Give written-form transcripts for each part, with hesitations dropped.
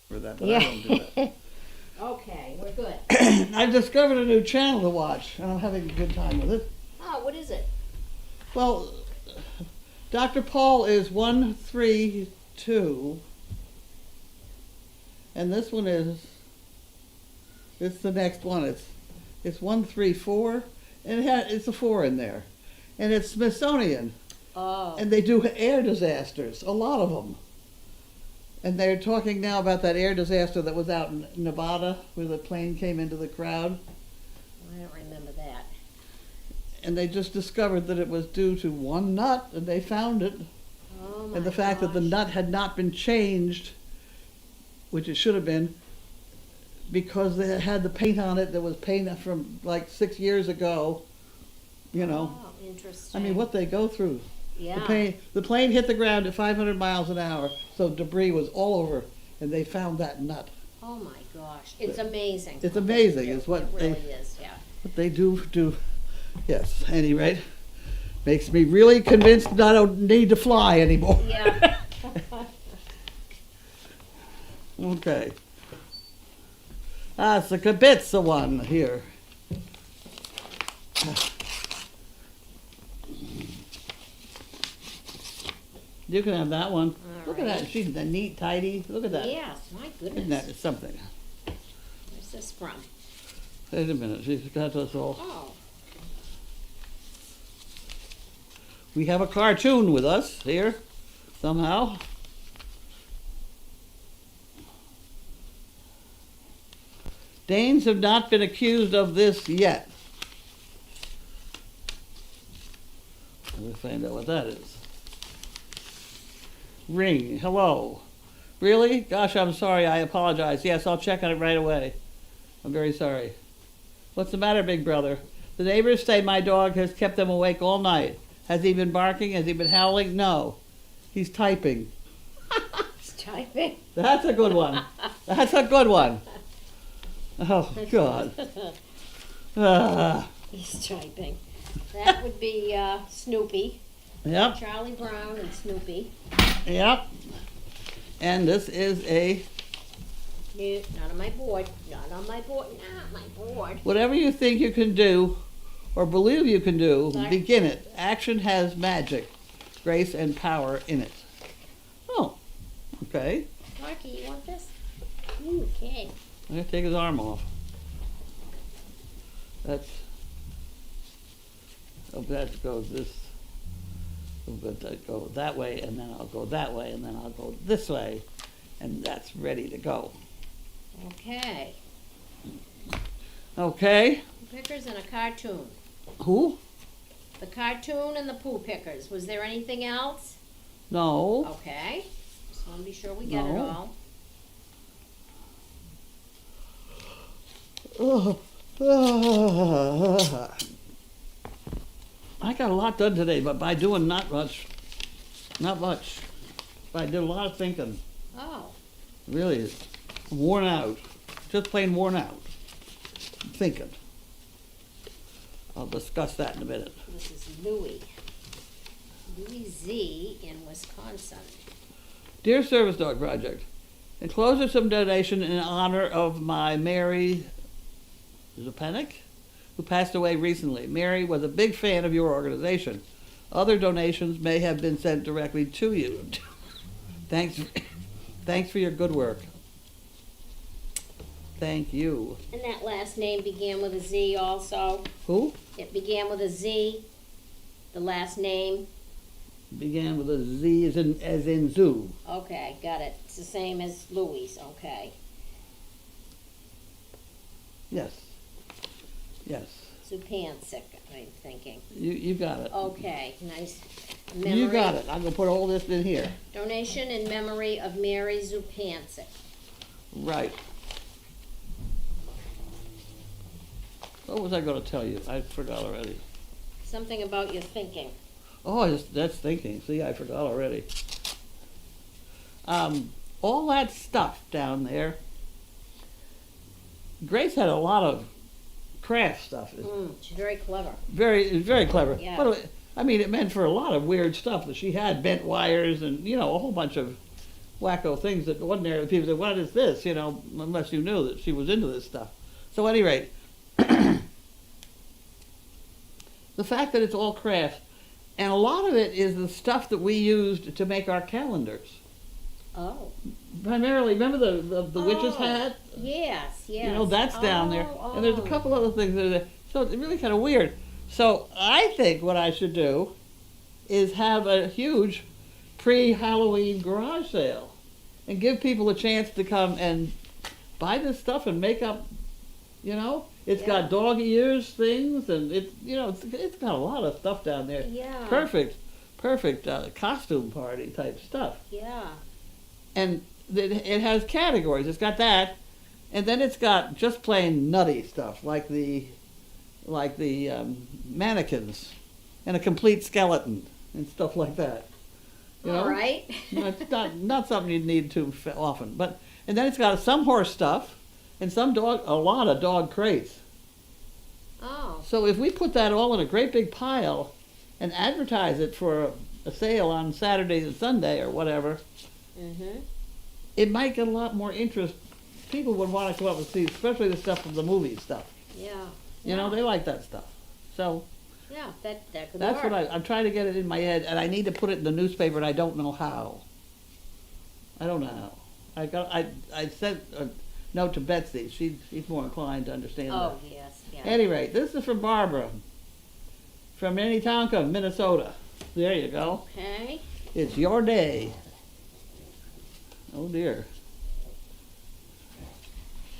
for that, but Yeah. I don't do that. Okay, we're good. I've discovered a new channel to watch, and I'm having a good time with it. Oh, what is it? Well, Dr. Paul is 132, and this one is, it's the next one. It's 134, and it's a 4 in there. And it's Smithsonian, Oh. and they do air disasters, a lot of them. And they're talking now about that air disaster that was out in Nevada, where the plane came into the crowd. I don't remember that. And they just discovered that it was due to one nut, and they found it. Oh my And the fact that the gosh. nut had not been changed, which it should have been, because they had the paint on it that was paint from like 6 years ago, you know. Oh, interesting. I mean, what they go through. Yeah. The plane hit the ground at 500 miles an hour, so debris was all over, and they found that nut. Oh my gosh, it's amazing. It's amazing, is what it really they, is. Yeah. what they do. Yes, at any rate, makes me really convinced that I don't need to fly anymore. Yeah. Okay. It's the Kibitza one here. You can have that one. All Look at right. that. She's neat, tidy. Look at that. Yes, my Isn't goodness. that something? Where's this from? Wait a minute. She's got us all. Oh. We have a cartoon with us here, somehow. Danes have not been accused of this yet. Let me find out what that is. Ring. Hello. Really? Gosh, I'm sorry. I apologize. Yes, I'll check on it right away. I'm very sorry. What's the matter, big brother? The neighbors say my dog has kept them awake all night. Has he been barking? Has he been howling? No. He's typing. It's typing. That's a good one. That's a good one. Oh, God. Ah, He's typing. That would be Snoopy. yep, Charlie Brown and Snoopy. yep. And this is a, No, not on my board. Not on my board. Not my board. whatever you think you can do or believe you can do, Sorry. begin it. Action has magic, grace, and power in it. Oh, okay. Marky, you want this? Okay. I'm going to take his arm off. That goes this. I'm going to go that way, and then I'll go that way, and then I'll go this way, and that's ready to go. Okay. Okay. Pooh Pickers and a cartoon. Who? The cartoon and the Pooh Pickers. Was there anything else? No. Okay. Just want to be sure we get it No. all. I got a lot done today, but by doing not much. Not much. But I did a lot of thinking. Oh. Really, worn out. Just plain worn out. Thinking. I'll discuss that in a minute. This is Louie. Louie Z in Wisconsin. Dear Service Dog Project, enclosure some donation in honor of my Mary Zupanik, who passed away recently. Mary was a big fan of your organization. Other donations may have been sent directly to you. Thanks for your good work. Thank you. And that last name began with a Z also. Who? It began with a Z. The last name. Began with a Z as in zoo. Okay, got it. It's the same as Louie's. Okay. Yes. Yes. Zupancic, I'm thinking. You got it. Okay, nice. Memory. You got it. I'm going to put all this in here. Donation in memory of Mary Zupancic. Right. What was I going to tell you? I forgot already. Something about your thinking. Oh, that's thinking. See, I forgot already. All that stuff down there. Grace had a lot of craft stuff. She's very clever. Very clever. Yeah. But I mean, it meant for a lot of weird stuff that she had bent wires and a whole bunch of wacko things that ordinarily people say, what is this? You know, unless you knew that she was into this stuff. So at any rate, the fact that it's all craft, and a lot of it is the stuff that we used to make our calendars. Oh. Primarily, remember the witch's hat? Yes, yes. You know, that's down there. Oh, And there's a couple other things that are there. So it's really kind of weird. So I think what I should do is have a huge pre-Halloween garage sale and give people a chance to come and buy this stuff and make up, you know. It's got dog ears things, and it's, you know, it's got a lot of stuff down there. Yeah. Perfect costume party type stuff. Yeah. And it has categories. It's got that, and then it's got just plain nutty stuff like the mannequins and a complete skeleton and stuff like that. You know? All right. You know, it's not something you need too often. And then it's got some horse stuff and a lot of dog crates. Oh. So if we put that all in a great big pile and advertise it for a sale on Saturday and Sunday or whatever, it might get a lot more interest. People would want to come up and see, especially the stuff from the movie stuff. Yeah. You know, they like that stuff. So yeah, that could that's work. what I'm trying to get it in my head, and I need to put it in the newspaper, and I don't know how. I don't know how. I sent a note to Betsy. She's more inclined to understand that. Oh, yes, yeah. At any rate, this is from Barbara from Minnetonka, Minnesota. There you go. Okay. It's your day. Oh dear.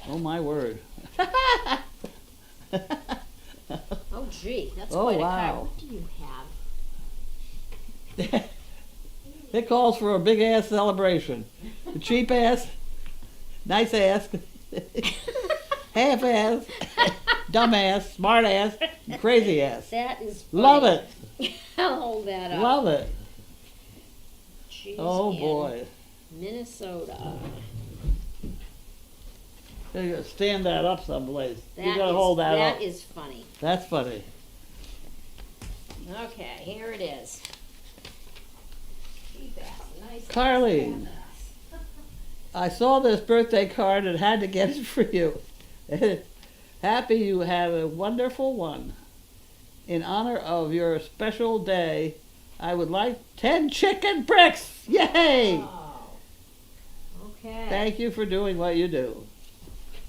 Oh my word. Oh, gee, that's Oh, quite a wow. card. What do you have? It calls for a big ass celebration. A cheap ass, nice ass, half ass, dumb ass, smart ass, and crazy ass. That is funny. Love it. I'll hold that up. Love it. She's Oh in boy. Minnesota. You gotta stand that up someplace. You That gotta is- hold that up. That is funny. That's funny. Okay, here it is. Cheap ass, nice ass, Carlene. fat ass. I saw this birthday card and had to get it for you. Happy you have a wonderful one. In honor of your special day, I would like 10 chicken bricks. Yay! Oh. Okay. Thank you for doing what you do.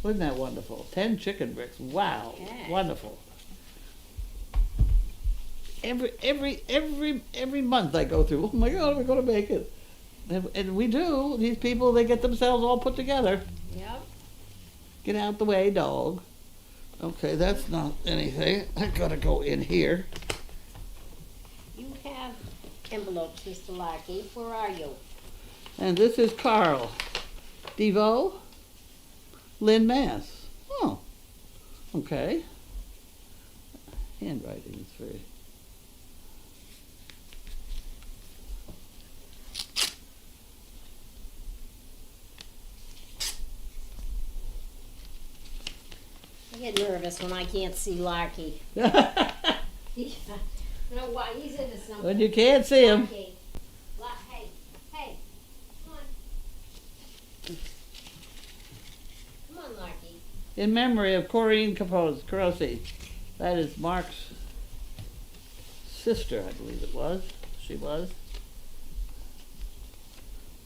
Wasn't that wonderful? 10 chicken bricks. Wow. Okay. Wonderful. Every month I go through, oh my God, we're going to make it. And we do. These people, they get themselves all put together. Yep. Get out the way, dog. Okay, that's not anything. I gotta go in here. You have envelopes, Mr. Lackey. Where are you? And this is Carl. Devo, Lynn, Mass. Oh, okay. Handwriting is very... I get nervous when I can't see Larky. You know why? He's into something. When you can't see him. Larky. Hey, come on. Come on, Larky. In memory of Corrine Carosi. That is Mark's sister, I believe it was. She was.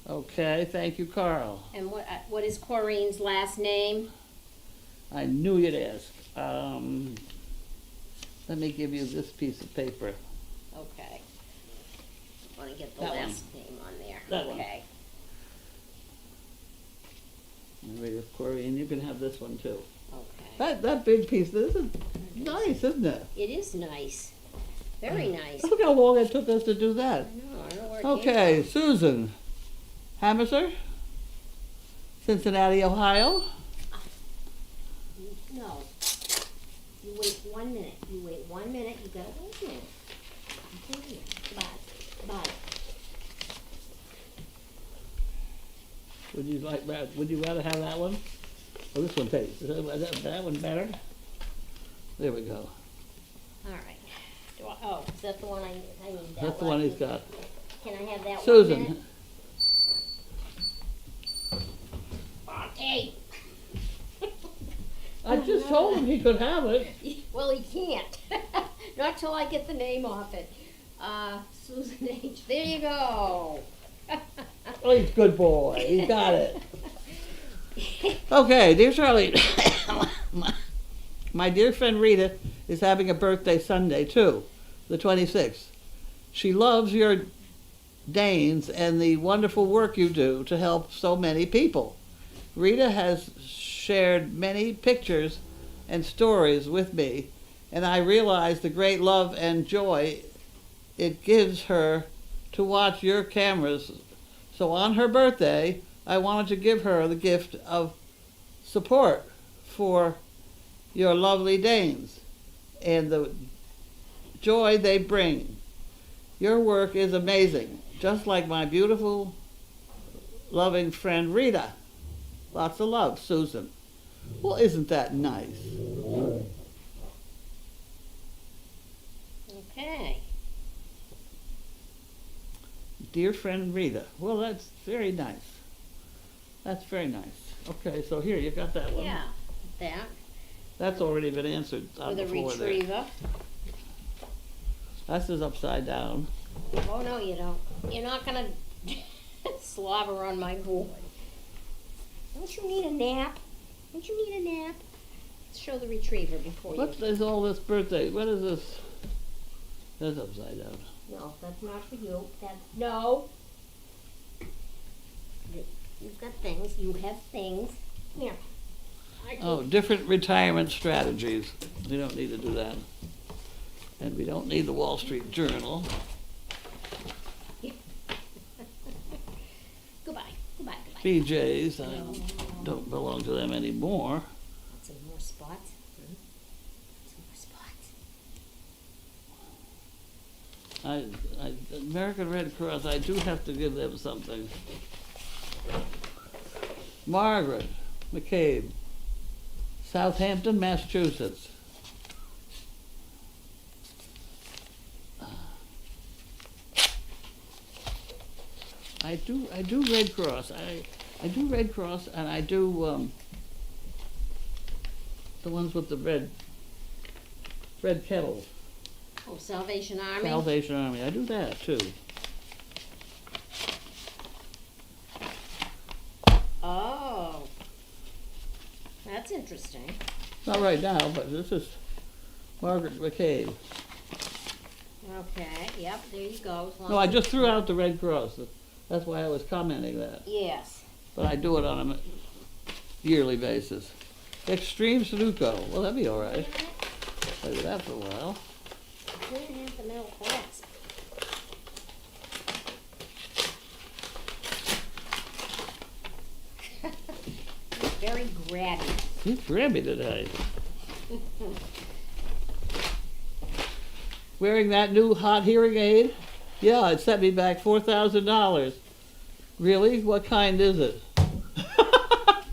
Okay, thank you, Carl. And what is Corrine's last name? I knew you'd ask. Let me give you this piece of paper. Okay. I want to get the That one. last name on there. That one. Okay. Memory of Corrine. You can have this one too. Okay. That big piece, this is nice, isn't it? It is nice. Very nice. Look how long it took us to do that. I don't know where it came Okay, Susan Hamiser, Cincinnati, Ohio. from. No. You wait 1 minute. You wait 1 minute. You gotta wait a minute. Come here. Goodbye. Would you like that? Would you rather have that one? Oh, this one takes. Is that one better? There we go. All right. Is that the one I need? That's the one he's got. Can I have that 1 Susan. minute? Hey. I just told him he could have it. Well, he can't. Not till I get the name off it. Susan H. There you go. Oh, he's a good boy. He got it. Okay, dear Charlie, my dear friend Rita is having a birthday Sunday too, the 26th. She loves your Danes and the wonderful work you do to help so many people. Rita has shared many pictures and stories with me, and I realize the great love and joy it gives her to watch your cameras. So on her birthday, I wanted to give her the gift of support for your lovely Danes and the joy they bring. Your work is amazing, just like my beautiful, loving friend Rita. Lots of love, Susan. Well, isn't that nice? Okay. Dear friend Rita. Well, that's very nice. That's very nice. Okay, so here, you got that one. Yeah, that. That's already been answered on With the a floor there. retriever. That's just upside down. Oh, no, you don't. You're not gonna slobber on my board. Don't you need a nap? Don't you need a nap? Let's show the retriever before What you. is all this birthday? What is this? That's upside down. No, that's not for you. That's no. You've got things. You have things. Here. Oh, different retirement strategies. We don't need to do that. And we don't need the Wall Street Journal. Goodbye. Goodbye. Goodbye. BJ's, I don't belong to them anymore. Some more spots. Some more spots. American Red Cross, I do have to give them something. Margaret McCabe, Southampton, Massachusetts. I do Red Cross. I do Red Cross, and I do the ones with the red kettles. Oh, Salvation Army. Salvation Army. I do that too. Oh, that's interesting. Not right now, but this is Margaret McCabe. Okay. Yep. There you go. As long No, I as just it's- threw out the Red Cross. That's why I was commenting that. Yes. But I do it on a yearly basis. Extreme Sudoku. Well, that'd be all right. I do that for a while. I didn't have the metal clasp. Very grabby. You grabbed me today. Wearing that new hot hearing aid? Yeah, it set me back $4,000. Really? What kind is it?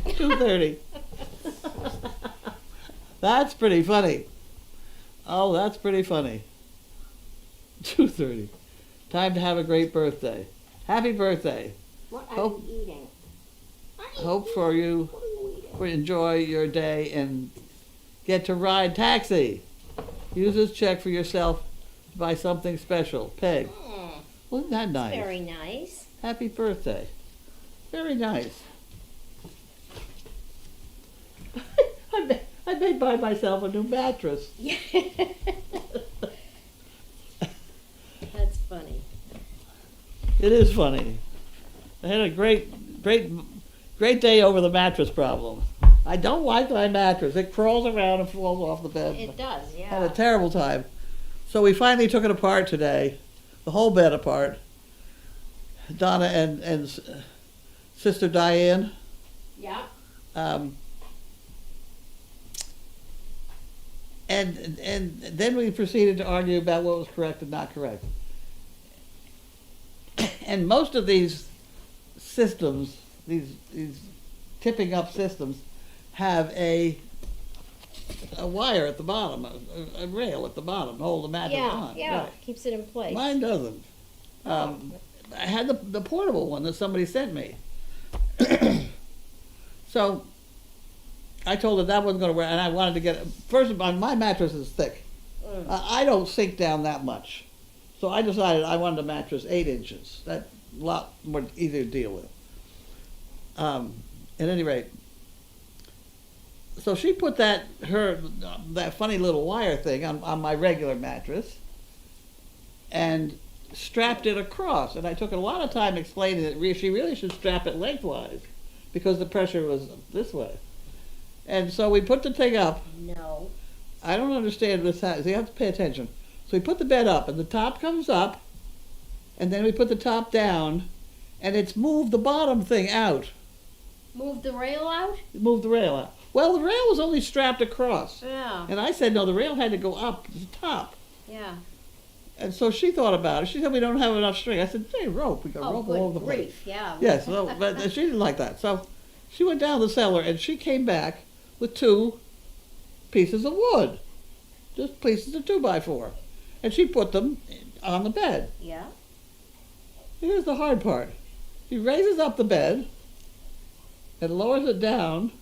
$230. That's pretty funny. Oh, that's pretty funny. $230. Time to have a great birthday. Happy birthday. What are Hope- you eating? Hope for you What are you eating? to enjoy your day and get to ride taxi. Use this check for yourself to buy something special. Peg. Hmm, Wasn't that nice? very nice. Happy birthday. Very nice. I may buy myself a new mattress. That's funny. It is funny. I had a great day over the mattress problem. I don't like my mattress. It crawls around and falls off the bed. It does, Had a yeah. terrible time. So we finally took it apart today, the whole bed apart. Donna and Sister Diane. Yeah. And then we proceeded to argue about what was correct and not correct. And most of these systems, these tipping up systems, have a wire at the bottom, a rail at the bottom to hold the mattress Yeah, on. yeah. Right. Keeps it in place. Mine doesn't. I had the portable one that somebody sent me. So I told her that wasn't going to work, and I wanted to get, first of all, my mattress is thick. I don't sink down that much. So I decided I wanted a mattress 8 inches. That's a lot more easier to deal with. At any rate, so she put that funny little wire thing on my regular mattress and strapped it across. And I took a lot of time explaining that she really should strap it lengthwise because the pressure was this way. And so we put the thing up. No. I don't understand this. So you have to pay attention. So we put the bed up, and the top comes up, and then we put the top down, and it's moved the bottom thing out. Move the rail out? Moved the rail out. Well, the rail was only strapped across. Yeah. And I said, no, the rail had to go up to the top. Yeah. And so she thought about it. She said, we don't have enough string. I said, hey, rope. We got rope all over the place. Grief. Yeah. Yes, but she didn't like that. So she went down the cellar, and she came back with 2 pieces of wood. Just pieces of 2x4. And she put them on the bed. Yeah. Here's the hard part. She raises up the bed and lowers it down,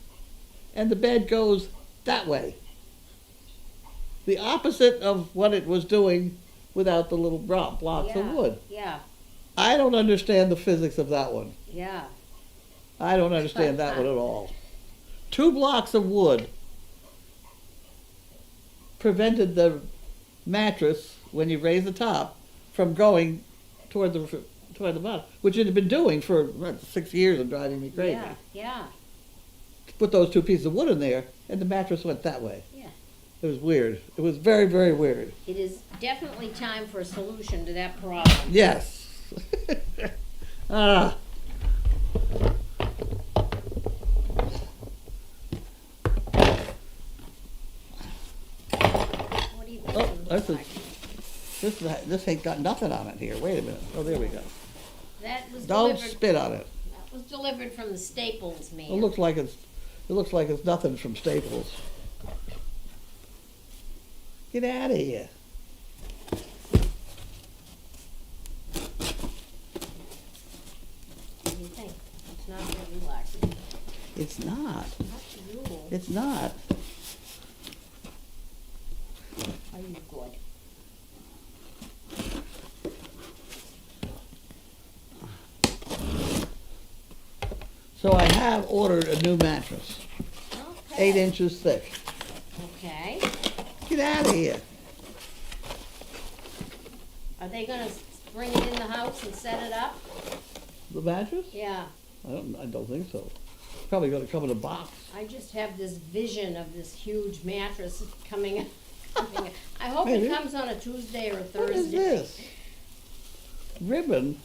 and the bed goes that way. The opposite of what it was doing without the little blocks of wood. Yeah. I don't understand the physics of that one. Yeah. I don't understand that one at all. 2 blocks of wood prevented the mattress, when you raise the top, from going toward the bottom, which it had been doing for 6 years and driving me crazy. Yeah. Yeah. Put those 2 pieces of wood in there, and the mattress went that way. Yeah. It was weird. It was very, very weird. It is definitely time for a solution to that problem. Yes. Ah. What do you Oh, think? this ain't got nothing on it here. Wait a minute. Oh, there we go. That was Don't delivered. spit on it. That was delivered from the Staples man. It looks like it's nothing from Staples. Get out of here. What do you think? It's not very relaxing. It's not. Not you. It's not. Are you good? So I have ordered a new mattress, Okay. 8 inches thick. Okay. Get out of here. Are they gonna bring it in the house and set it up? The mattress? Yeah. I don't think so. Probably going to come in a box. I just have this vision of this huge mattress coming. I hope Maybe. it comes on a Tuesday or a Thursday. What is this? Ribbon.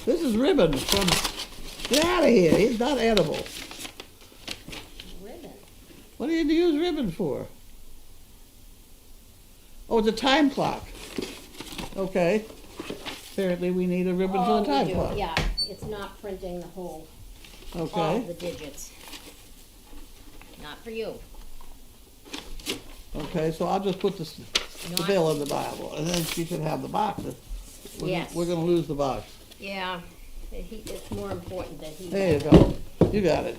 This is ribbon from. Get out of here. It's not edible. Ribbon. What do you use ribbon for? Oh, it's a time clock. Okay. Apparently we need a ribbon for the time we do. clock. Yeah, it's not printing the whole, all Okay. the digits. Not for you. Okay, so I'll just put the Not- bill in the Bible, and then she can have the box. Yes. We're going to lose the box. Yeah, it's more important that he. There you go. You got it.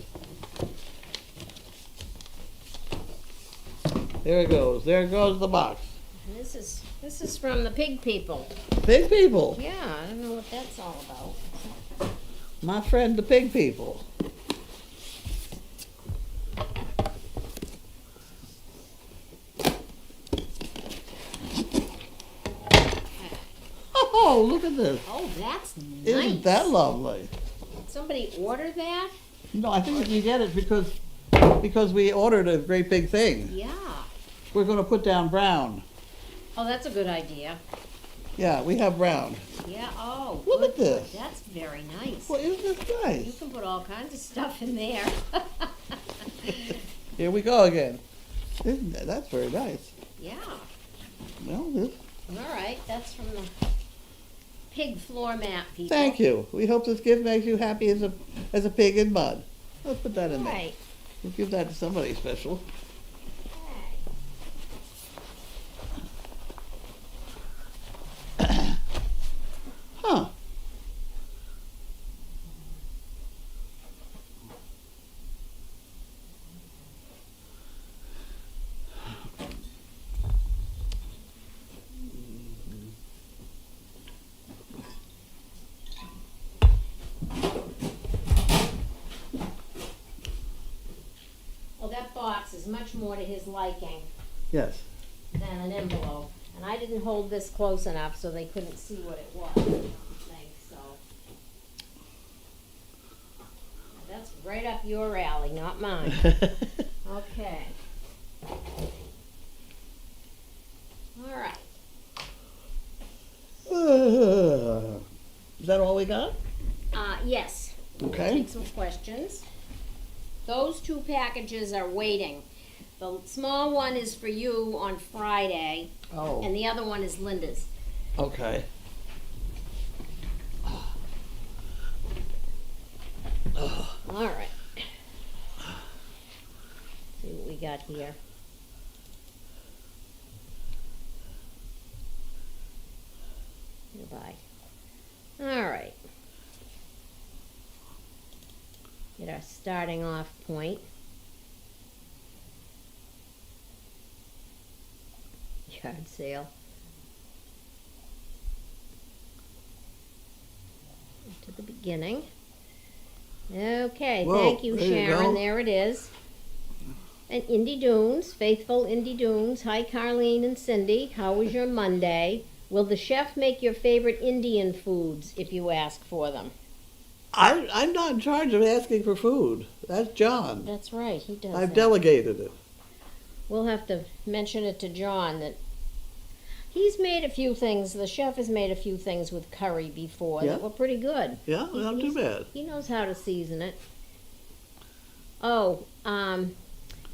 There it goes. There goes the box. This is from the pig people. Pig people. Yeah, I don't know what that's all about. My friend, the pig people. Oh, look at this. Oh, that's nice. Isn't that lovely? Did somebody order that? No, I think you get it because we ordered a great big thing. Yeah. We're going to put down brown. Oh, that's a good idea. Yeah, we have brown. Yeah, oh. Look good, at this. good. That's very nice. Well, isn't this You nice? can put all kinds of stuff in there. Here we go again. That's very nice. Yeah. Well, this. All right, that's from the pig floor mat people. Thank you. We hope this gift makes you happy as a pig in mud. Let's put that in there. Right. We'll give that to somebody special. Huh. much more to his liking Yes. than an envelope. And I didn't hold this close enough so they couldn't see what it was, I don't think, so. That's right up your alley, not mine. Okay. All right. Is that all we got? Yes. Okay. Take some questions. Those 2 packages are waiting. The small one is for you on Friday, Oh. and the other one is Linda's. Okay. All right. See what we got here. Goodbye. All right. Get our starting off point. Yard sale. To the beginning. Okay, Whoa, thank you, there you Sharon. go. There it is. And Indy Dunes, faithful Indy Dunes. Hi, Carlene and Cindy. How was your Monday? Will the chef make your favorite Indian foods if you ask for them? I'm not in charge of asking for food. That's John. That's right, he does I've that. delegated it. We'll have to mention it to John that he's made a few things, the chef has made a few things with curry before Yeah. that were pretty good. Yeah, not too bad. He knows how to season it. Oh,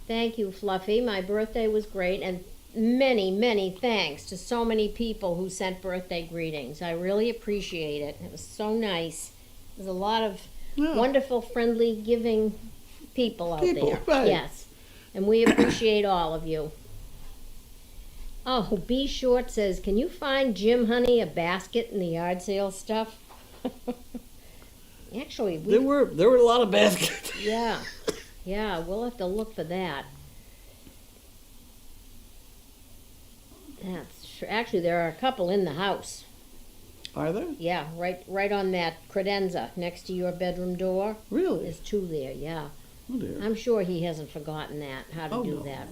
thank you, Fluffy. My birthday was great, and many, many thanks to so many people who sent birthday greetings. I really appreciate it. It was so nice. There's a lot of Yeah. wonderful, friendly, giving people out People, there. right. Yes, and we appreciate all of you. Oh, B Short says, can you find Jim Honey a basket in the yard sale stuff? Actually, There were a lot of baskets. yeah, we'll have to look for that. That's true. Actually, there are a couple in the house. Are there? Yeah, right on that credenza next to your bedroom door. Really? There's 2 there. Yeah, Oh dear. I'm sure he hasn't forgotten that how to Oh, do no. that.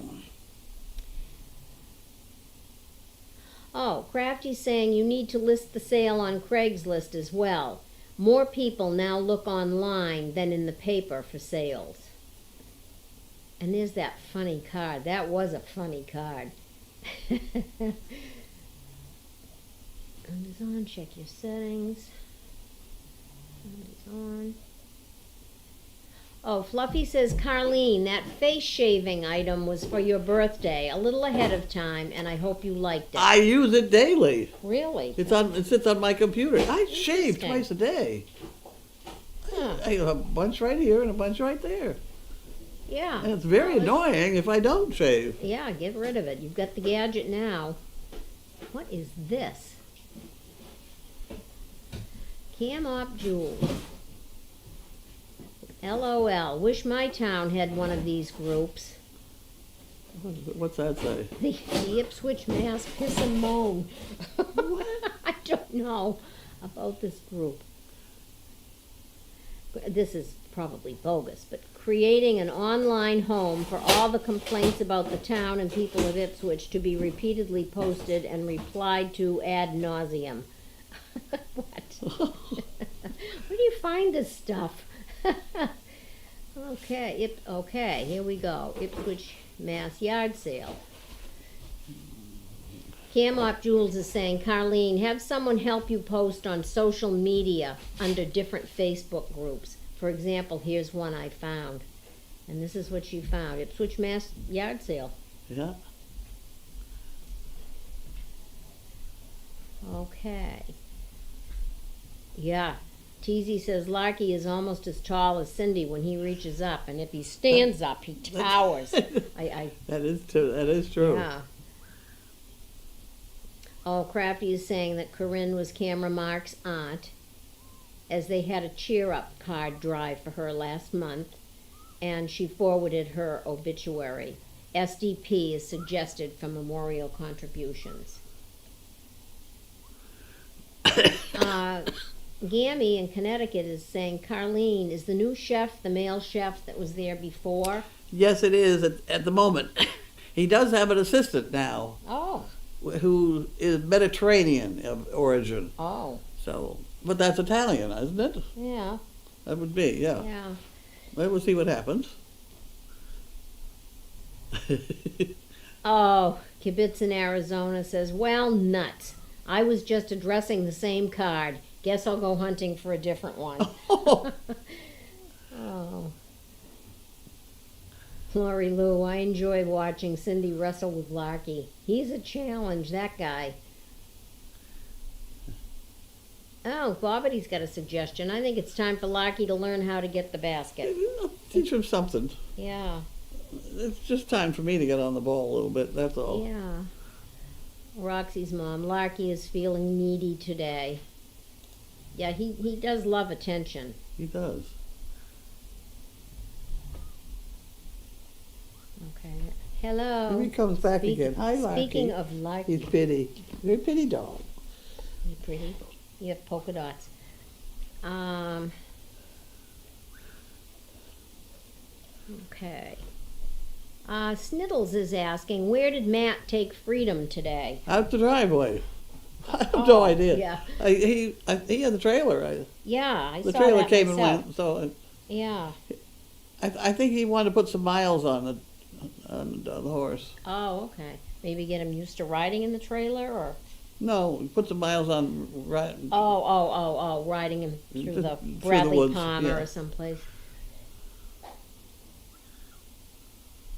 Oh, Crafty's saying you need to list the sale on Craigslist as well. More people now look online than in the paper for sales. And there's that funny card. That was a funny card. Sound is on. Check your settings. Sound is on. Oh, Fluffy says, Carlene, that face shaving item was for your birthday, a little ahead of time, and I hope you liked it. I use it daily. Really? It sits on my computer. I shave Interesting. twice a day. Huh. I have a bunch right here and a bunch right there. Yeah. And it's very Well, annoying if I don't shave. Yeah, get rid of it. You've got the gadget now. What is this? Cam Op Jewels. LOL. Wish my town had one of these groups. What's that say? The Ipswich, Mass. Piss and Moan. I don't know about this group. This is probably bogus, but creating an online home for all the complaints about the town and people of Ipswich to be repeatedly posted and replied to ad nauseum. What? Where do you find this stuff? Okay, here we go. Ipswich, Mass. Yard sale. Cam Op Jules is saying, Carlene, have someone help you post on social media under different Facebook groups. For example, here's one I found. And this is what she found. Ipswich, Mass. Yard sale. Yeah. Okay. Yeah. Teasy says Larky is almost as tall as Cindy when he reaches up, and if he stands up, he towers. That is true. That is true. Yeah. Oh, Crafty is saying that Corinne was Camera Mark's aunt, as they had a cheer-up card drive for her last month, and she forwarded her obituary. SDP is suggested for memorial contributions. Gammy in Connecticut is saying, Carlene, is the new chef the male chef that was there before? Yes, it is at the moment. He does have an assistant now Oh, who is Mediterranean of origin. oh, So, but that's Italian, isn't it? yeah, That would be, yeah. yeah. Well, we'll see what happens. Oh, Kibitz in Arizona says, well, nuts. I was just addressing the same card. Guess I'll go hunting for a different one. Oh, Oh. Lori Lou, I enjoy watching Cindy wrestle with Larky. He's a challenge, that guy. Oh, Bobbity's got a suggestion. I think it's time for Larky to learn how to get the basket. teach him something. Yeah, It's just time for me to get on the ball a little bit, that's all. yeah. Roxy's mom, Larky is feeling needy today. Yeah, he does love attention. He does. Okay. Hello. Here he comes back again. Hi, Larky. Speaking of Larky. He's pretty. You're a pretty dog. You pretty. You have polka dots. Okay. Sniddles is asking, where did Matt take Freedom today? Out the driveway. I have no idea. Yeah. He had the trailer. Yeah, I The saw trailer that came myself. and went. So Yeah. I think he wanted to put some miles on the horse. Oh, okay. Maybe get him used to riding in the trailer, or No, put some miles on right. riding him through Just the through the Bradley woods, Palmer yeah. or someplace.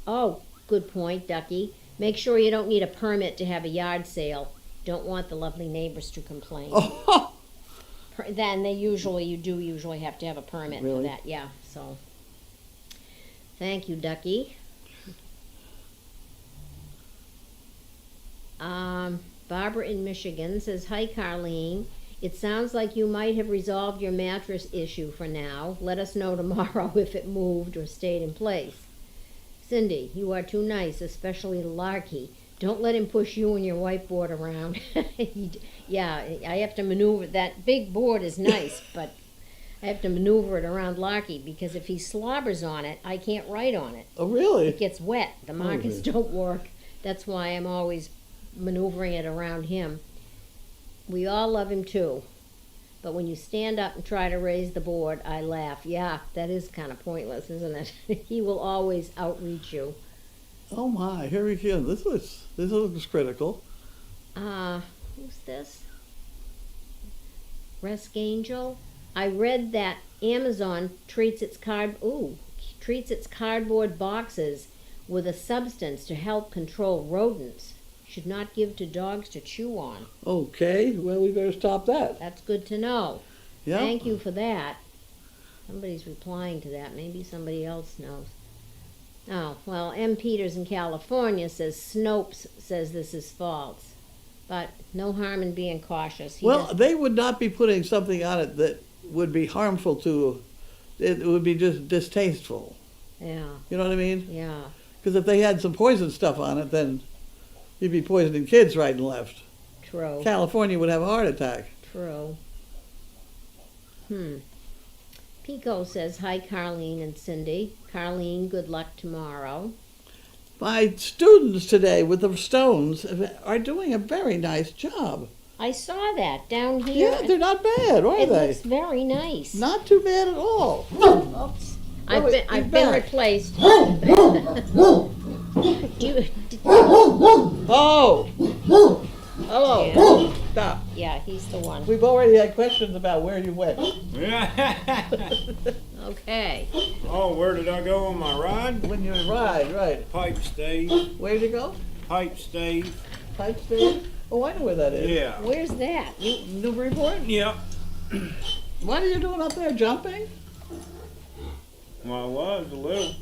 Oh, good point, Ducky. Make sure you don't need a permit to have a yard sale. Don't want the lovely neighbors to complain. Oh, Then you do usually have to have a permit for Really? that, yeah, so. Thank you, Ducky. Barbara in Michigan says, hi, Carlene. It sounds like you might have resolved your mattress issue for now. Let us know tomorrow if it moved or stayed in place. Cindy, you are too nice, especially Larky. Don't let him push you and your whiteboard around. Yeah, I have to maneuver. That big board is nice, but I have to maneuver it around Larky because if he slobbers on it, I can't write on it. oh really? It gets wet. The markers Okay. don't work. That's why I'm always maneuvering it around him. We all love him too. But when you stand up and try to raise the board, I laugh. Yeah, that is kind of pointless, isn't it? He will always outreach you. Oh my! Here he comes. This looks critical. Who's this? Resk Angel. I read that Amazon treats its cardboard boxes with a substance to help control rodents. Should not give to dogs to chew on. Okay. Well, we better stop that. That's good to know. Yeah. Thank you for that. Somebody's replying to that. Maybe somebody else knows. Oh, well, M. Peters in California says Snopes says this is false. But no harm in being cautious. Well, they would not be putting something on it that would be harmful to. It would be just distasteful. Yeah, You know what I mean? yeah, Because if they had some poison stuff on it, then you'd be poisoning kids right and left. true, California would have a heart attack. true. Pico says, hi, Carlene and Cindy. Carlene, good luck tomorrow. My students today with the stones are doing a very nice job. I saw that down here. Yeah, they're not bad, are It they? looks very nice. Not too bad at all. Oops. I've he's been back. replaced. Oh! Hello. Yeah. Stop. Yeah, he's the one. We've already had questions about where you went. Okay. Oh, where did I go on my ride? When you ride, right. Pipe stave. Where'd you go? Pipe stave. Pipe stand? Oh, I know where that is. Yeah. Where's that? Newburyport? Yep. What are you doing up there, jumping? Well, I was a little.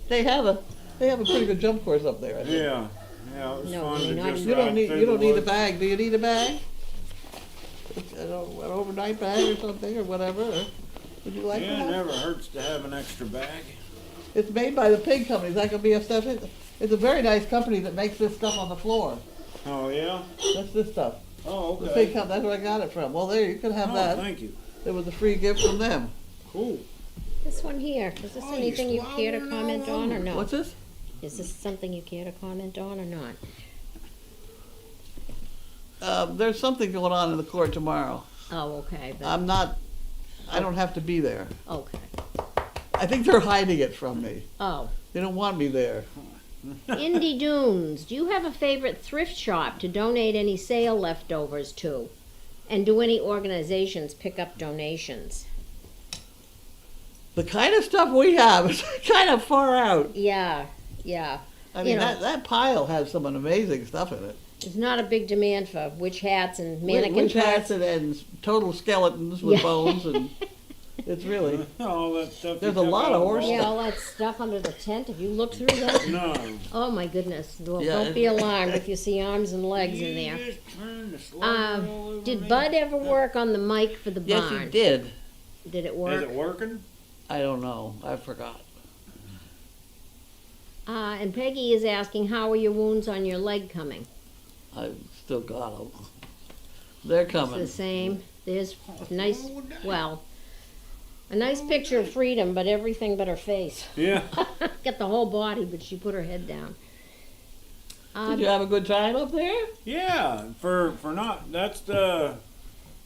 They have a pretty good jump course up there, I think. Yeah. Yeah, it was No, fun I to mean, just You don't ride need through you don't the need a woods. bag. Do you need a bag? An overnight bag or something or whatever. Or would you like Yeah, it that? never hurts to have an extra bag. It's made by the pig company. Is that gonna be a stuff? It's a very nice company that makes this stuff on the floor. Oh, yeah? That's this stuff. Oh, The okay. pig company. That's where I got it from. Well, there you can have Oh, that. thank you. It was a free gift from them. Cool. This one here, is this Oh, anything you you're care to swallowing comment all on or over. no? What's this? Is this something you care to comment on or not? There's something going on in the court tomorrow. Oh, okay, but, I don't have to be there. okay. I think they're hiding it from me. Oh, They don't want me there. Indy Dunes, do you have a favorite thrift shop to donate any sale leftovers to? And do any organizations pick up donations? The kind of stuff we have is kind of far out. Yeah. I You mean, know. that pile has some amazing stuff in it. There's not a big demand for witch hats and mannequin Witch parts. hats and total skeletons with Yeah. bones, and it's really. All that stuff. There's you a took lot out of the horses. Yeah, wall. all that stuff under the tent. Have you looked through that? No. Oh my goodness. Well, Yeah, don't be alarmed if you see arms and legs in You there. just turned the slaughter all over Did me. Bud ever work on the mic for the Yes, barn? he did. Did it Is work? it working? I don't know. I forgot. And Peggy is asking, how are your wounds on your leg coming? I've still got them. They're It's coming. the same. There's nice, well, a nice picture of Freedom, but everything but her face. Yeah. Got the whole body, but she put her head down. Did you have a good time up there? Yeah. For not. That's the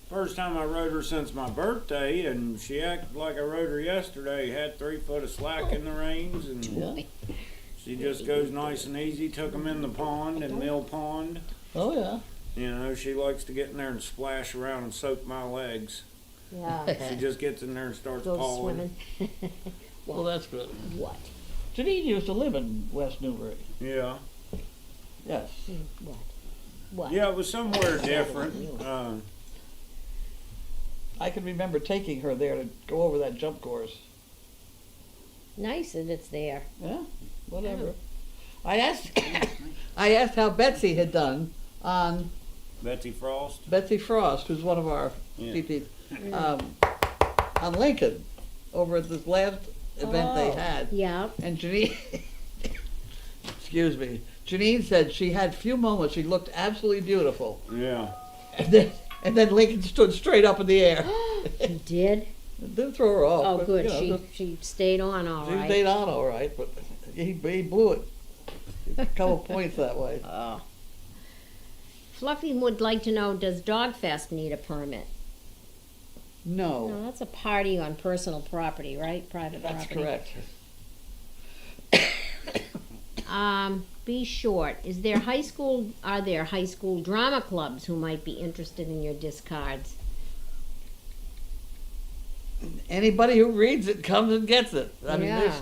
first time I rode her since my birthday, and she acted like I rode her yesterday. Had 3 foot of slack in the reins, and Yeah. she just goes nice and easy. Took them in the pond, in Mill Pond. Oh, yeah. You know, she likes to get in there and splash around and soak my legs. Yeah. She just gets in there and starts Goes pawing. swimming. Well, that's good. What? Janine used to live in West Newbury. Yeah. Yes. What? What? Yeah, it was somewhere different. I can remember taking her there to go over that jump course. Nice that it's there. Yeah, whatever. I asked how Betsy had done on Betsy Frost. Betsy Frost, who's one of our Yeah. CPs, on Lincoln, over at this last event they Oh, had. Yeah. And Janine, excuse me, Janine said she had few moments, she looked absolutely beautiful. Yeah. And then Lincoln stood straight up in the air. He did? It didn't throw her off. Oh, but, good. you know, She stayed on all she right. stayed on all right, but he blew it. A couple points that way. Oh. Fluffy would like to know, does Dogfest need a permit? No, No, that's a party on personal property, right? Private that's property. correct. Be short. Are there high school drama clubs who might be interested in your discards? Anybody who reads it comes and gets it. I mean, Yeah.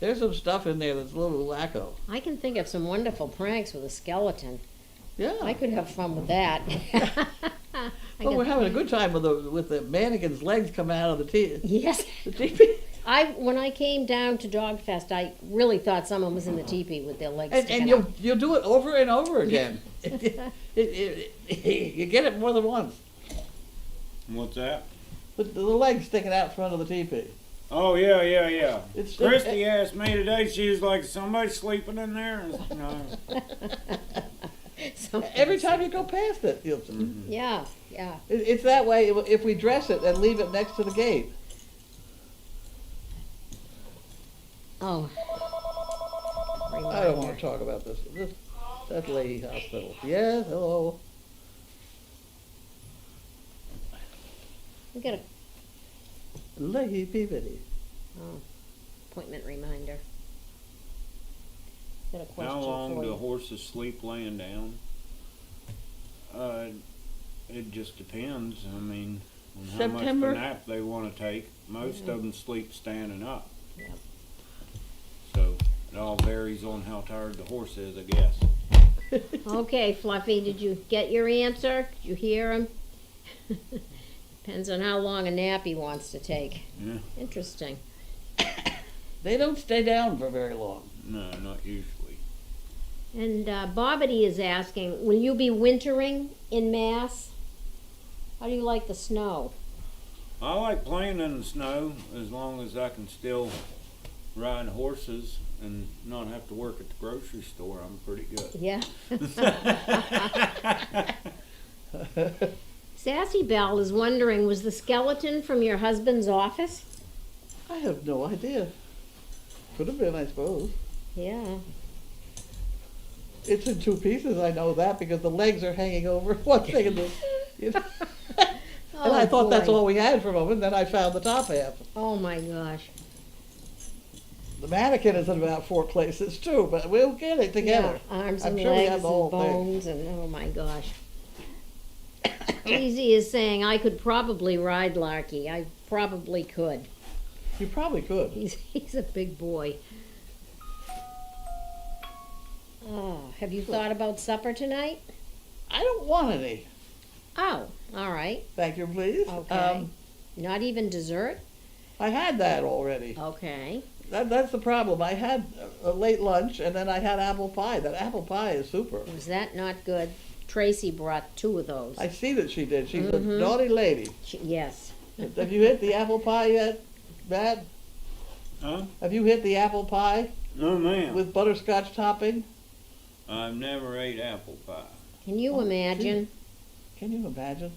there's some stuff in there that's a little wacko. I can think of some wonderful pranks with a skeleton. Yeah. I could have fun with that. Well, we're having a good time with the mannequin's legs coming out of the Yes. teepee. When I came down to Dogfest, I really thought someone was in the teepee with their legs And sticking you'll do it over and over again. You get it more than once. What's that? The legs sticking out front of the teepee. Oh, yeah. It's Christy asked me today, she was like, somebody sleeping in there? No. So- Every time you go past it, you'll. Yeah. It's that way if we dress it and leave it next to the gate. Oh. I don't want to talk about this. That's Lady Hospital. Yes, hello. We got a Lady Peabody. appointment reminder. Got a question How long for do you. horses sleep laying down? It just depends. I mean, on how much of September. a nap they want to take. Most of them sleep standing up. Yep. So it all varies on how tired the horse is, I guess. Okay, Fluffy, did you get your answer? Did you hear him? Depends on how long a nap he wants to take. Yeah. Interesting. They don't stay down for very long. No, not usually. And Bobbity is asking, will you be wintering in Mass? How do you like the snow? I like playing in the snow as long as I can still ride horses and not have to work at the grocery store. I'm pretty good. Yeah. Sassy Belle is wondering, was the skeleton from your husband's office? I have no idea. Could have been, I suppose. Yeah. It's in two pieces, I know that, because the legs are hanging over one thing and the, you know. And I thought that's boy. all we had for a moment, then I found the top half. Oh my gosh. The mannequin is in about 4 places too, but we'll get it together. Yeah, arms I'm and sure we legs have and the whole thing. bones and oh my gosh. Easy is saying I could probably ride Larky. I probably could. You probably could. He's a big boy. Oh, have you thought about supper tonight? I don't want any. Oh, all right. Thank you, please. Okay. Not even dessert? I had that already. Okay. That's the problem. I had a late lunch and then I had apple pie. That apple pie is super. Was that not good? Tracy brought 2 of those. I see that she did. She's Mhm. a naughty lady. Yes. Have you hit the apple pie yet, Matt? Huh? Have you hit the apple pie No, ma'am. with butterscotch topping? I've never ate apple pie. Can you Oh, imagine? Can you imagine?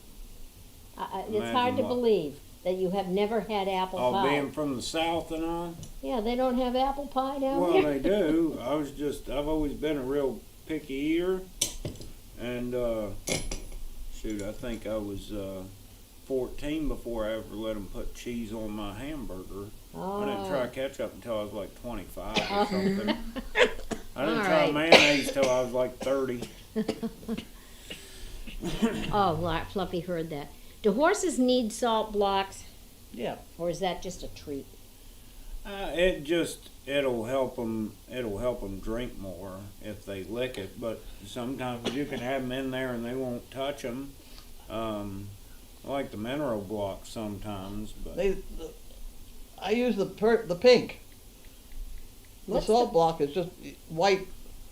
It's hard Imagine to what? believe that you have never had apple Oh, pie. being from the South and all? Yeah, they don't have apple pie down Well, there. they do. I've always been a real picky eater. And, shoot, I think I was 14 before I ever let them put cheese on my hamburger. I didn't try ketchup until I was like 25 or something. I didn't All try right. mayonnaise till I was like 30. Oh, Fluffy heard that. Do horses need salt blocks, Yeah. or is that just a treat? It'll help them drink more if they lick it. But sometimes you can have them in there and they won't touch them. I like the mineral blocks sometimes, but I use the pink. The What's salt block is just white.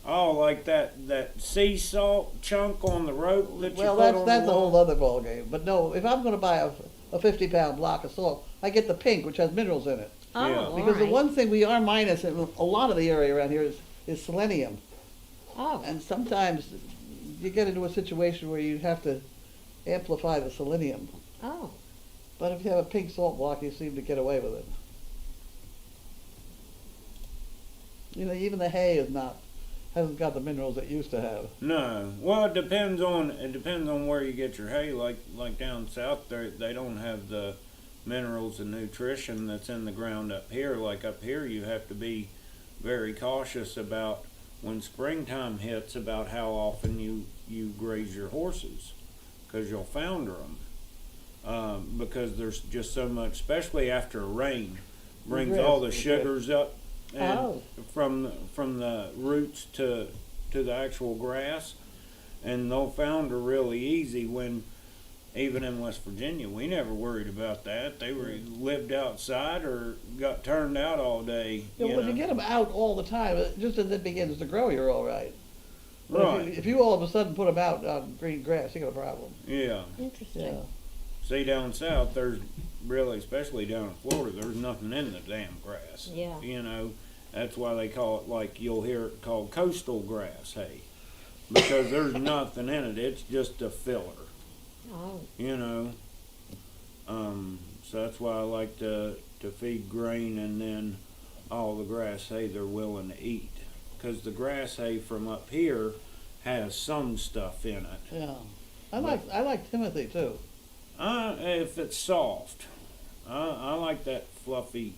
oh, like that sea salt chunk on the rope that you Well, put on that's the a whole wall. other ball game. But no, if I'm going to buy a 50-pound block of salt, I get the pink, which has minerals in it. Oh, Yeah. all Because the right. one thing we are minus in a lot of the area around here is selenium. Oh, And sometimes you get into a situation where you have to amplify the selenium. oh. But if you have a pink salt block, you seem to get away with it. You know, even the hay hasn't got the minerals it used to have. No, well, it depends on where you get your hay. Like down south, they don't have the minerals and nutrition that's in the ground up here. Like up here, you have to be very cautious about when springtime hits about how often you graze your horses, because you'll founder them. Because there's just so much, especially after a rain, brings all the sugars up and Oh. from the roots to the actual grass, and they'll founder really easy. When even in West Virginia, we never worried about that. They lived outside or got turned out all day. You know, when you know. get them out all the time, just as it begins to grow, you're all right. But Right. if you all of a sudden put them out on green grass, you got a problem. Yeah. Interesting. Yeah. See, down south, there's really, especially down in Florida, there's nothing in the damn grass. Yeah. You know, that's why they call it, like you'll hear it called coastal grass hay, because there's nothing in it. It's just a filler. Oh, You know. So that's why I like to feed grain and then all the grass hay they're willing to eat, because the grass hay from up here has some stuff in it. Yeah. I like Timothy too. If it's soft, I like that fluffy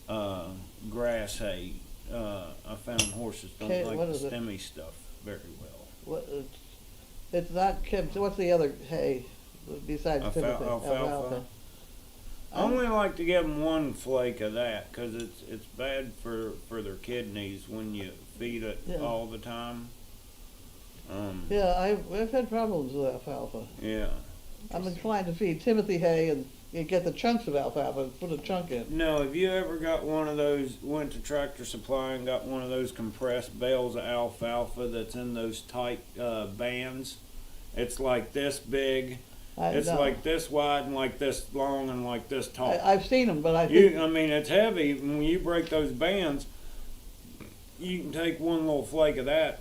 grass hay. I found horses don't Okay, like what the is it? stemmy stuff very well. What, it's not Kim. What's the other hay besides Timothy? Alfalfa. I only like to give them one flake of that, because it's bad for their kidneys when you feed it Yeah. all the time. Yeah, I've had problems with alfalfa. Yeah. I'm inclined to feed Timothy hay and you get the chunks of alfalfa and put a chunk in. No, have you ever got one of those, went to Tractor Supply and got one of those compressed bales of alfalfa that's in those tight bands? It's like this big. It's No. like this wide and like this long and like this tall. I've seen them, but I think I mean, it's heavy. When you break those bands, you can take one little flake of that.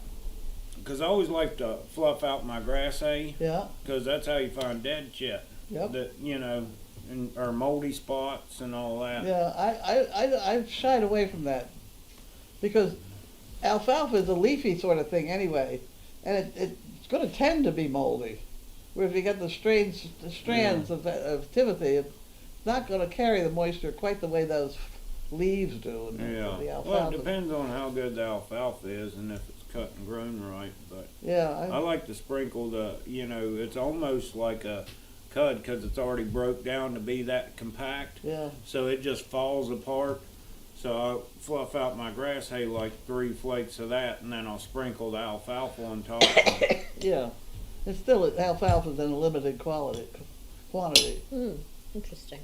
Because I always like to fluff out my grass hay, yeah, because that's how you find dead shit. yep. That, you know, or moldy spots and all that. Yeah, I've shied away from that because alfalfa is a leafy sort of thing anyway, and it's going to tend to be moldy. Whereas if you get the strands of Timothy, it's not going to carry the moisture quite the way those leaves do in the alfalfa. Well, it depends on how good the alfalfa is and if it's cut and grown right. But yeah, I like to sprinkle it's almost like a cud because it's already broke down to be that compact. Yeah. So it just falls apart. So I'll fluff out my grass hay like 3 flakes of that, and then I'll sprinkle the alfalfa on top. Yeah. It's still alfalfa's in a limited quantity. Interesting.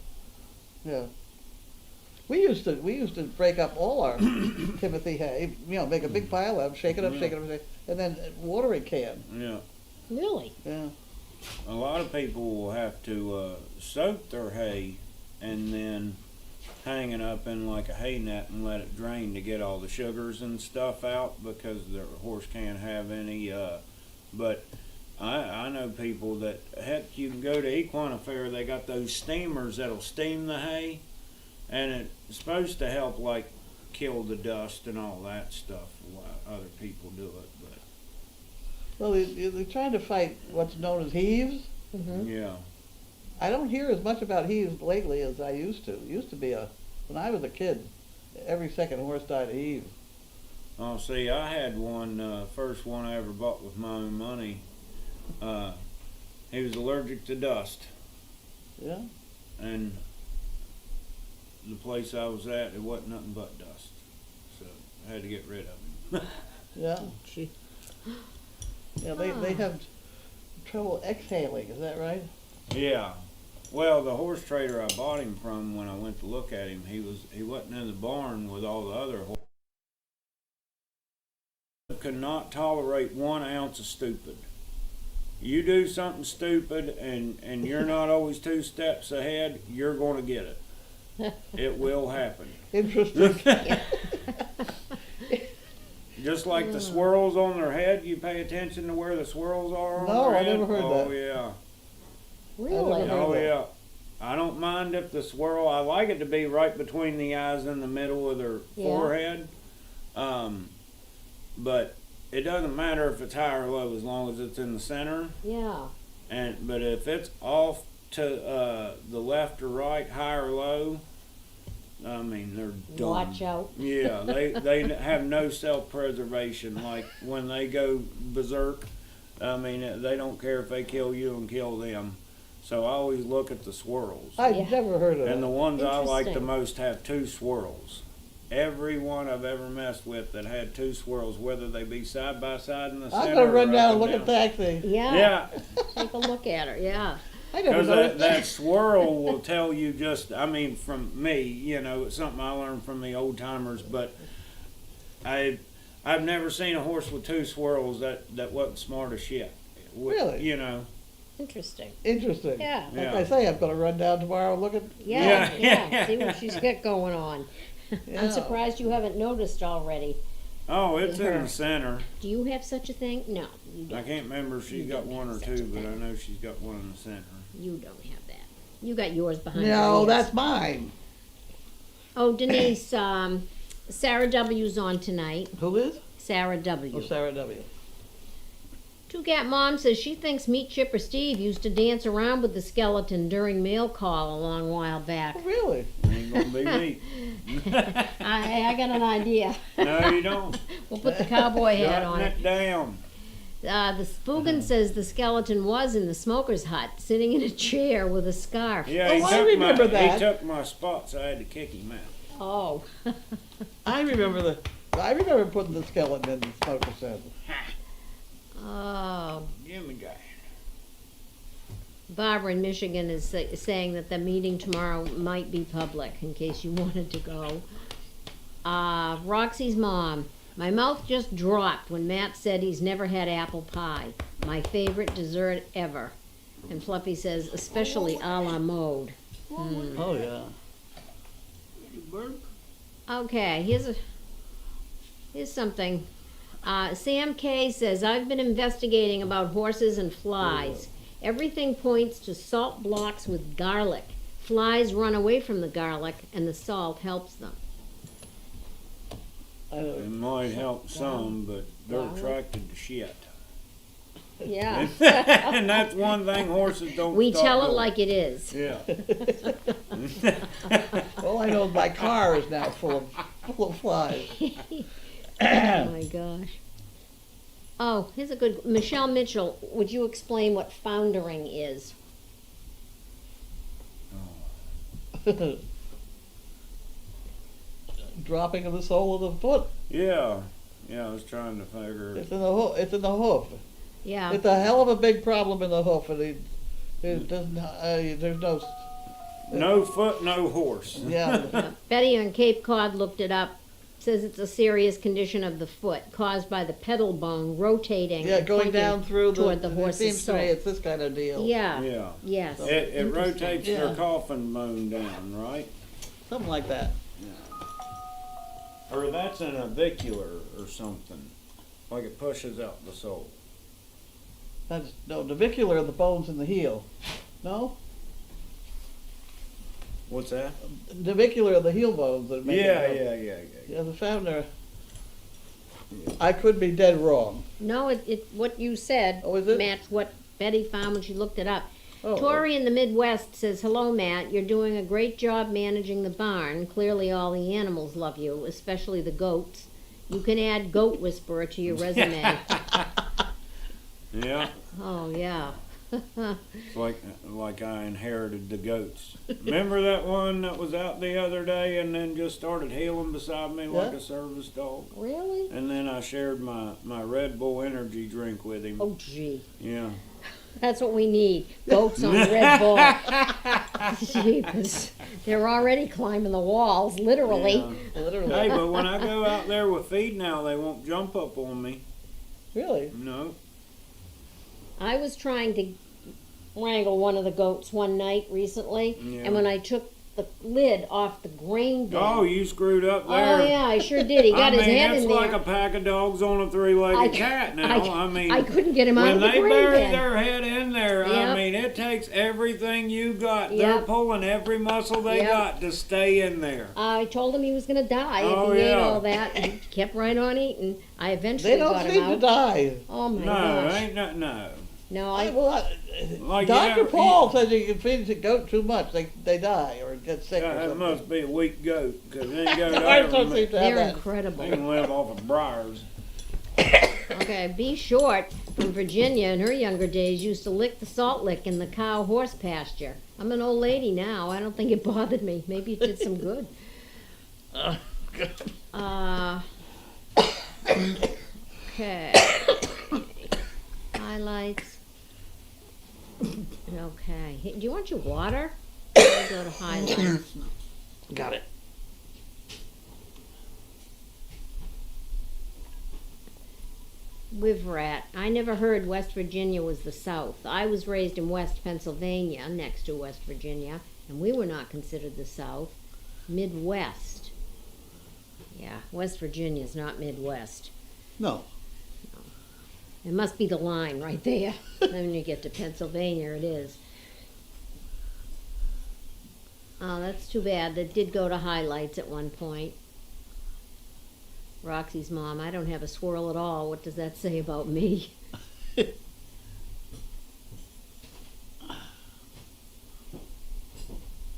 Yeah. We used to break up all our Timothy hay, make a big pile of them, shake it up, and then watering can. Yeah. Really? Yeah. A lot of people will have to soak their hay and then hang it up in like a hay net and let it drain to get all the sugars and stuff out because the horse can't have any. But I know people that, heck, you can go to Equine Fair, they got those steamers that'll steam the hay, and it's supposed to help like kill the dust and all that stuff while other people do it. But Well, they're trying to fight what's known as heaves. Mm-hmm. yeah. I don't hear as much about heaves lately as I used to. It used to be when I was a kid, every second horse died of heaves. Oh, see, I had one, first one I ever bought with my own money. He was allergic to dust, Yeah. and the place I was at, it wasn't nothing but dust. So I had to get rid of him. Yeah. Gee. Yeah. They have trouble exhaling. Is that right? Yeah. Well, the horse trader I bought him from, when I went to look at him, he wasn't in the barn with all the other horses. Could not tolerate 1 ounce of stupid. You do something stupid and you're not always 2 steps ahead, you're going to get it. It will happen. Interesting. Just like the swirls on their head, you pay attention to where the swirls are on No, their I head. never heard Oh that. yeah. Really? never- Oh that. yeah. I don't mind if the swirl. I like it to be right between the eyes and the middle of their forehead. But it doesn't matter if it's high or low as long as it's in the center. Yeah. But if it's off to the left or right, high or low, I mean they're dumb. Watch out. Yeah, they have no self-preservation. Like when they go berserk, I mean they don't care if they kill you and kill them. So I always look at the swirls. I've Yeah. never heard of And the that. ones I like the Interesting. most have 2 swirls. Every one I've ever messed with that had 2 swirls, whether they be side by side in the center. I'm gonna run or down up and look at that thing. Yeah. Yeah, Take a look at her. Yeah. I never because noticed that swirl will tell you just, I mean, from me, it's something I learned from the old timers, but I've never seen a horse with 2 swirls that wasn't smart as shit. Really? Interesting. Interesting. Yeah. Like Yeah. I say, I'm gonna run down tomorrow and look at. Yeah. Yeah. Yeah. See what she's got going on. Yeah. I'm surprised you haven't noticed already. Oh, it's in Her. the center. Do you have such a thing? No, you I don't. can't remember if she's You got don't one have or such 2, a but I thing. know she's got one in the center. You don't have that. You got yours behind your No, ears. that's mine. Oh, Denise, Sarah W's on tonight. Who is? Sarah Oh, W. Sarah W. Two Cat Mom says she thinks Meat Chipper Steve used to dance around with the skeleton during mail call a long while back. Oh, really? Ain't gonna be me. I got an idea. No, you don't. We'll put the cowboy hat on Shutting it. it down. The Spoogan says the skeleton was in the smoker's hut, sitting in a chair with a scarf. Yeah, Oh, I remember He that. took my spot, so I had to kick him out. Oh. I remember putting the skeleton in the smoker set. Oh. Give me that. Barbara in Michigan is saying that the meeting tomorrow might be public, in case you wanted to go. Roxy's mom. My mouth just dropped when Matt said he's never had apple pie. My favorite dessert ever. And Fluffy says, especially a la mode. Oh yeah. Okay, here's something. Sam K says, I've been investigating about horses and flies. Everything points to salt blocks with garlic, Flies run away from the garlic and the salt helps them. It might help some, but they're Wow. attracted to shit. Yeah. And that's one thing horses don't We stop tell it doing. like it is. Yeah. All I know is my car is now full of flies. Oh my gosh. Oh, here's a good, Michelle Mitchell, would you explain what foundering is? Dropping of the sole of the foot. Yeah. Yeah, I was trying to figure. It's in the hoof. It's in the hoof. Yeah. It's a hell of a big problem in the hoof, and it doesn't. There's no. No foot, no horse. Yeah. Betty on Cape Cod looked it up. Says it's a serious condition of the foot caused by the pedal bone rotating. Yeah, and going pointing down through toward the It horse's seems to me sole. it's this kind of deal. Yeah. Yeah. Yes. It Interesting. rotates Yeah. their coffin bone down, right? Something like that. Or that's an avicular or something. Like it pushes out the sole. That's no navicular. The bones in the heel. No, What's that? navicular are the heel bones that make Yeah, it go. yeah. Yeah, the founder. I could be dead wrong. No, it what you said Oh, is it? matched what Betty found when she looked it up. Oh, Tori in the Midwest says, "Hello, Matt. You're doing a great job managing the barn. Clearly, all the animals love you, especially the goats. You can add goat whisperer to your resume." Yeah. Oh yeah. It's like I inherited the goats. Remember that one that was out the other day and then just started healing beside me like Yeah. a service dog? Really? And then I shared my Red Bull energy drink with him. Oh gee. Yeah. That's what we need. Goats on Red Bull. Jeepers. They're already climbing the walls, literally. Yeah. literally. Hey, but when I go out there with feed now, they won't jump up on me. Really? No. I was trying to wrangle one of the goats one night recently, Yeah. and when I took the lid off the grain bin. Oh, you screwed up there. Oh, yeah, I sure did. He got his head it's in there. like a pack of dogs on a three-legged cat now. I mean, I couldn't get him out when of the they grain bury bin. their head in there, I Yep. mean, it takes everything you got. They're Yep. pulling every muscle they Yep. got to stay in there. I told him he was going to die Oh, if he ate yeah. all that, and he kept right on eating. I eventually They don't got him seem to out. die. Oh my No, gosh! ain't no. No, Like, Dr. yeah, Paul says you can feed the goat too much, they die or get sick or That something. must be a weak goat because any goat I I don't ever seem met, to have they're that. incredible. they can live off of briars. Okay, B. Short from Virginia in her younger days used to lick the salt lick in the cow horse pasture. I'm an old lady now. I don't think it bothered me. Maybe it did some good. Okay. Highlights. Okay. Hey, do you want your water? I'll go to highlights. Got it. Wivrat. I never heard West Virginia was the South. I was raised in West Pennsylvania, next to West Virginia, and we were not considered the South. Midwest. Yeah, West Virginia's not Midwest. No. It must be the line right there. Then when you get to Pennsylvania, it is. Oh, that's too bad. That did go to highlights at one point. Roxy's mom, I don't have a swirl at all. What does that say about me?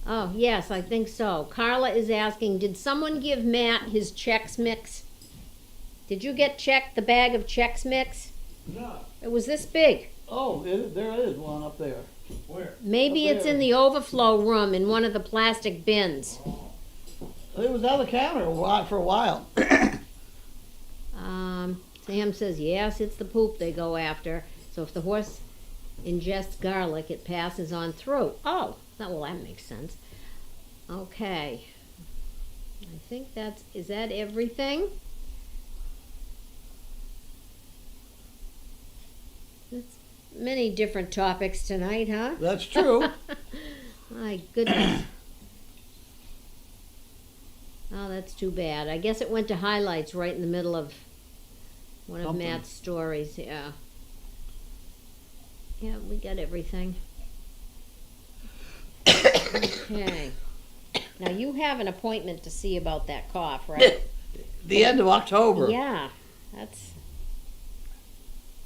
Oh, yes, I think so. Carla is asking, did someone give Matt his Chex Mix? Did you get the bag of Chex Mix? No. It was this big. Oh, there is one up there. Where? Maybe Up it's there. in the overflow room in one of the plastic bins. It was on the counter for a while. Sam says, yes, it's the poop they go after. So if the horse ingests garlic, it passes on through. Oh, well, that makes sense. Okay. I think is that everything? That's many different topics tonight, huh? That's true. My goodness. Oh, that's too bad. I guess it went to highlights right in the middle of one of Something. Matt's stories. Yeah. Yeah, we got everything. Okay. Now, you have an appointment to see about that cough, right? The end of October. Yeah, that's,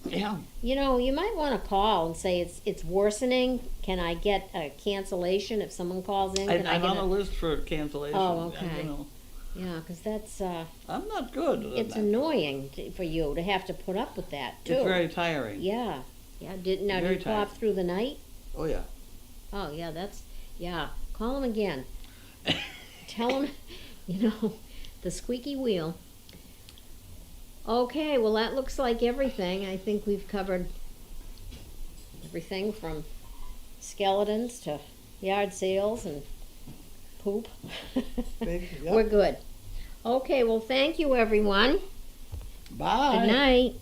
Yeah. you know, you might want to call and say it's worsening. Can I get a cancellation if someone calls in? Can I I'm get on a, a list for cancellation. Oh, okay. You know, yeah, because that's, I'm not good at it's that. annoying for you to have to put up with that, too. It's very tiring. Yeah, yeah, did Very you tired. cough through the night? Oh, yeah. Oh, yeah, yeah, call him again. Tell him, you know, the squeaky wheel. Okay, well, that looks like everything. I think we've covered everything from skeletons to yard sales and poop. Yep. We're good. Okay, well, thank you, everyone. Bye. Good night.